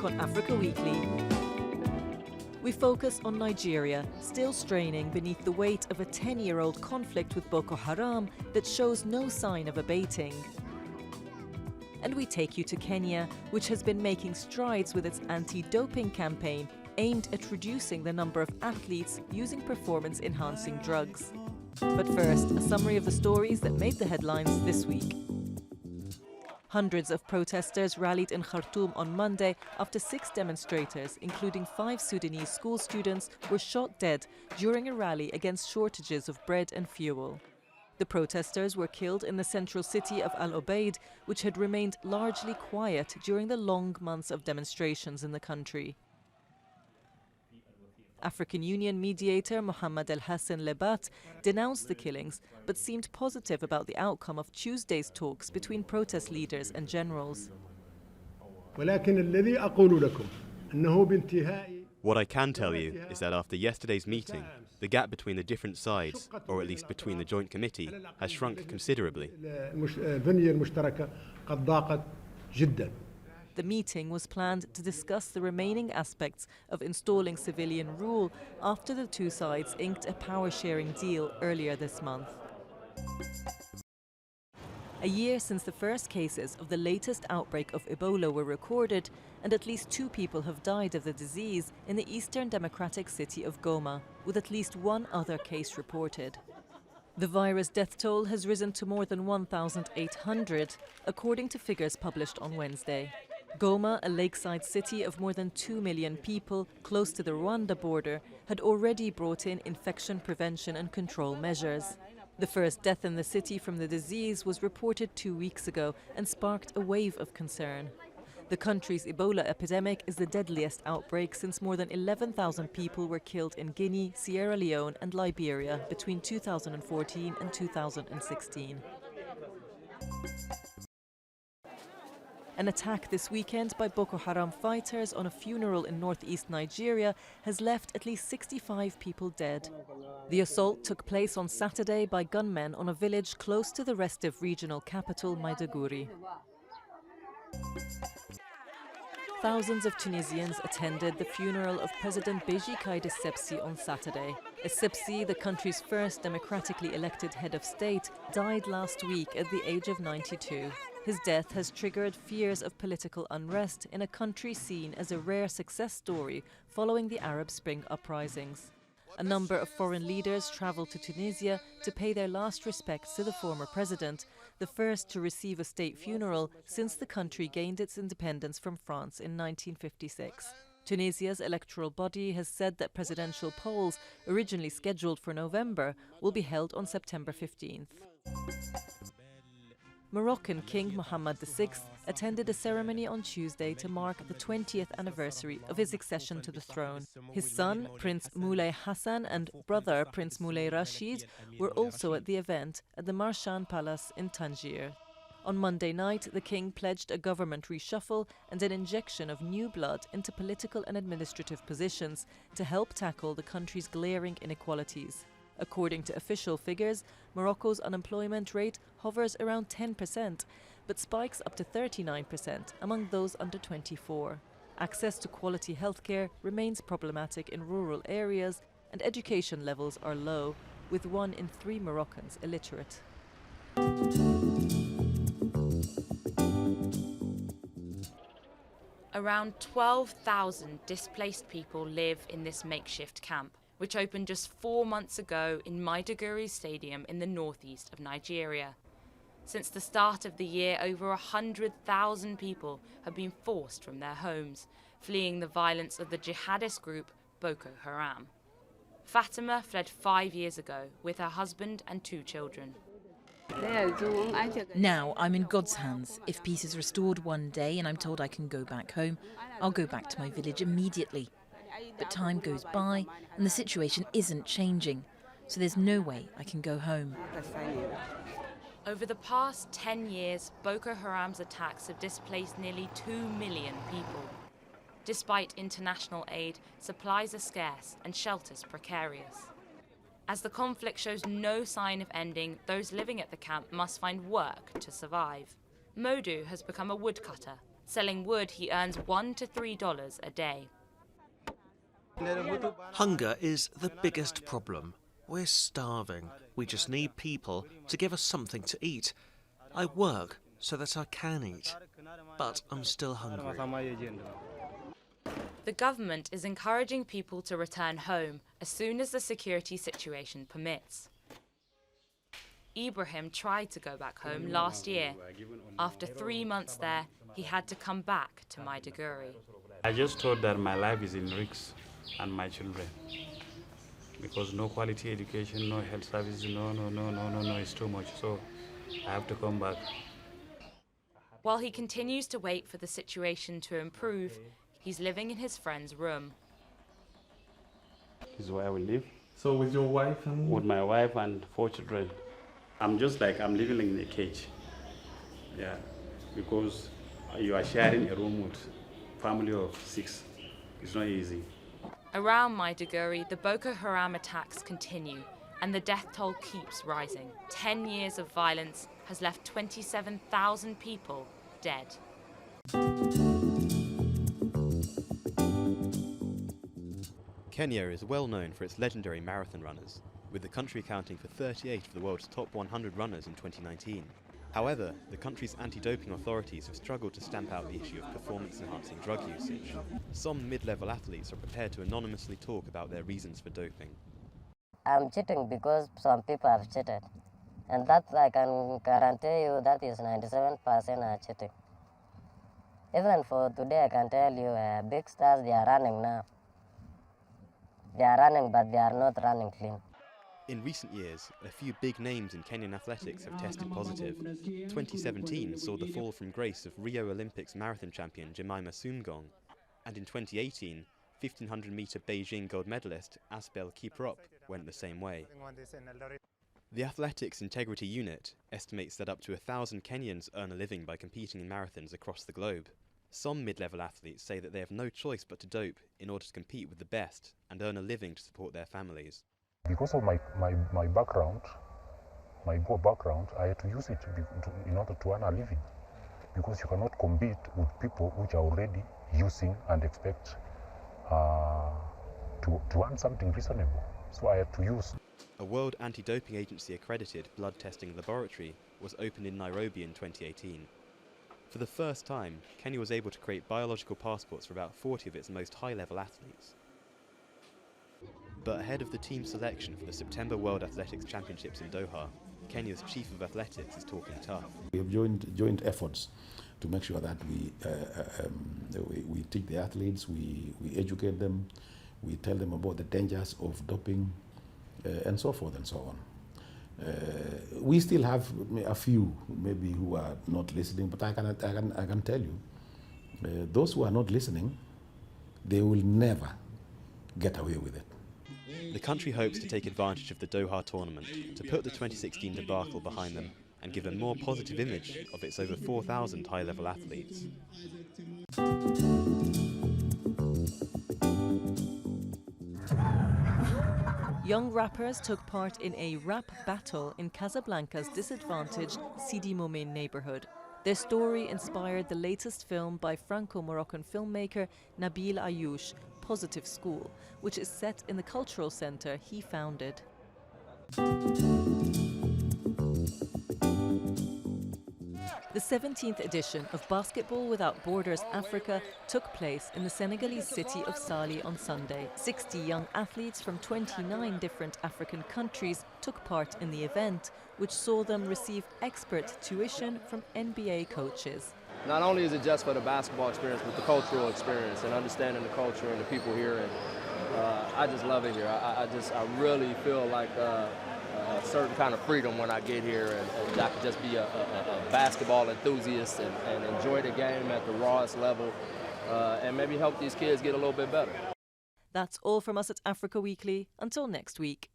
week on Africa Weekly. We focus on Nigeria, still straining beneath the weight of a 10-year-old conflict with Boko Haram that shows no sign of abating. And we take you to Kenya, which has been making strides with its anti-doping campaign aimed at reducing the number of athletes using performance-enhancing drugs. But first, a summary of the stories that made the headlines this week. Hundreds of protesters rallied in Khartoum on Monday after 6 demonstrators, including 5 Sudanese school students, were shot dead during a rally against shortages of bread and fuel. The protesters were killed in the central city of Al Obeid, which had remained largely quiet during the long months of demonstrations in the country. African Union mediator Mohamed El Hassan Lebat denounced the killings, but seemed positive about the outcome of Tuesday's talks between protest leaders and generals. What I can tell you is that after yesterday's meeting, the gap between the different sides, or at least between the Joint Committee, has shrunk considerably. The meeting was planned to discuss the remaining aspects of installing civilian rule after the two sides inked a power-sharing deal earlier this month. A year since the first cases of the latest outbreak of Ebola were recorded, and at least 2 people have died of the disease in the eastern democratic city of Goma, with at least 1 other case reported. The virus death toll has risen to more than 1,800, according to figures published on Wednesday. Goma, a lakeside city of more than 2 million people close to the Rwanda border, had already brought in infection prevention and control measures. The first death in the city from the disease was reported 2 weeks ago and sparked a wave of concern. The country's Ebola epidemic is the deadliest outbreak since more than 11,000 people were killed in Guinea, Sierra Leone and Liberia between 2014 and 2016. An attack this weekend by Boko Haram fighters on a funeral in northeast Nigeria has left at least 65 people dead. The assault took place on Saturday by gunmen on a village close to the restive regional capital, Maiduguri. Thousands of Tunisians attended the funeral of President Beji Caid Essebsi on Saturday. Essebsi, the country's first democratically elected head of state, died last week at the age of 92. His death has triggered fears of political unrest in a country seen as a rare success story following the Arab Spring uprisings. A number of foreign leaders travelled to Tunisia to pay their last respects to the former president, the first to receive a state funeral since the country gained its independence from France in 1956. Tunisia's electoral body has said that presidential polls, originally scheduled for November, will be held on September 15th. Moroccan King Mohammed VI attended a ceremony on Tuesday to mark the 20th anniversary of his accession to the throne. His son, Prince Moulay Hassan, and brother, Prince Moulay Rashid, were also at the event at the Marchand Palace in Tangier. On Monday night, the king pledged a government reshuffle and an injection of new blood into political and administrative positions to help tackle the country's glaring inequalities. According to official figures, Morocco's unemployment rate hovers around 10%, but spikes up to 39% among those under 24. Access to quality healthcare remains problematic in rural areas, and education levels are low, with 1 in 3 Moroccans illiterate. Around 12,000 displaced people live in this makeshift camp, which opened just 4 months ago in Maiduguri Stadium in the northeast of Nigeria. Since the start of the year, over 100,000 people have been forced from their homes, fleeing the violence of the jihadist group Boko Haram. Fatima fled 5 years ago with her husband and 2 children. Now I'm in God's hands. If peace is restored one day and I'm told I can go back home, I'll go back to my village immediately. But time goes by and the situation isn't changing, so there's no way I can go home. Over the past 10 years, Boko Haram's attacks have displaced nearly 2 million people. Despite international aid, supplies are scarce and shelters precarious. As the conflict shows no sign of ending, those living at the camp must find work to survive. Modu has become a woodcutter Selling wood, he earns $1 to $3 a day. Hunger is the biggest problem. We're starving. We just need people to give us something to eat. I work so that I can eat, but I'm still hungry. The government is encouraging people to return home as soon as the security situation permits. Ibrahim tried to go back home last year. After 3 months there, he had to come back to Maiduguri. I just thought that my life is in risk and my children. Because no quality education, no health services, no, it's too much. So I have to come back. While he continues to wait for the situation to improve, he's living in his friend's room. This is where I will live. So with your wife and... With my wife and 4 children. I'm just like I'm living in a cage. Yeah, because you are sharing a room with a family of 6. It's not easy. Around Maiduguri, the Boko Haram attacks continue and the death toll keeps rising. 10 years of violence has left 27,000 people dead. Kenya is well known for its legendary marathon runners, with the country accounting for 38 of the world's top 100 runners in 2019. However, the country's anti-doping authorities have struggled to stamp out the issue of performance-enhancing drug usage. Some mid-level athletes are prepared to anonymously talk about their reasons for doping. I'm cheating because some people have cheated. And that I can guarantee you that is 97% are cheating. Even for today, I can tell you big stars, they are running now. They are running, but they are not running clean. In recent years, a few big names in Kenyan athletics have tested positive. 2017 saw the fall from grace of Rio Olympics marathon champion Jemima Sumgong, and in 2018, 1500-metre Beijing gold medalist Asbel Kiprop went the same way. The Athletics Integrity Unit estimates that up to 1,000 Kenyans earn a living by competing in marathons across the globe. Some mid-level athletes say that they have no choice but to dope in order to compete with the best and earn a living to support their families. Because of my background, my poor background, I had to use it in order to earn a living. Because you cannot compete with people which are already using and expect to earn something reasonable. So I had to use. A World Anti-Doping Agency accredited blood testing laboratory was opened in Nairobi in 2018. For the first time, Kenya was able to create biological passports for about 40 of its most high-level athletes. But ahead of the team selection for the September World Athletics Championships in Doha, Kenya's Chief of Athletics is talking tough. We have joint efforts to make sure that we teach the athletes, we educate them, we tell them about the dangers of doping, and so forth and so on. We still have a few maybe who are not listening, but I can tell you, those who are not listening, they will never get away with it. The country hopes to take advantage of the Doha tournament to put the 2016 debacle behind them and give a more positive image of its over 4,000 high-level athletes. Young rappers took part in a rap battle in Casablanca's disadvantaged Sidi Momin neighbourhood. Their story inspired the latest film by Franco-Moroccan filmmaker Nabil Ayouch, Positive School, which is set in the cultural centre he founded. The 17th edition of Basketball Without Borders Africa took place in the Senegalese city of Sali on Sunday. 60 young athletes from 29 different African countries took part in the event, which saw them receive expert tuition from NBA coaches. Not only is it just for the basketball experience, but the cultural experience and understanding the culture and the people here. And I just love it here. I really feel like a certain kind of freedom when I get here, and I can just be a basketball enthusiast and enjoy the game at the rawest level, and maybe help these kids get a little bit better. That's all from us at Africa Weekly. Until next week.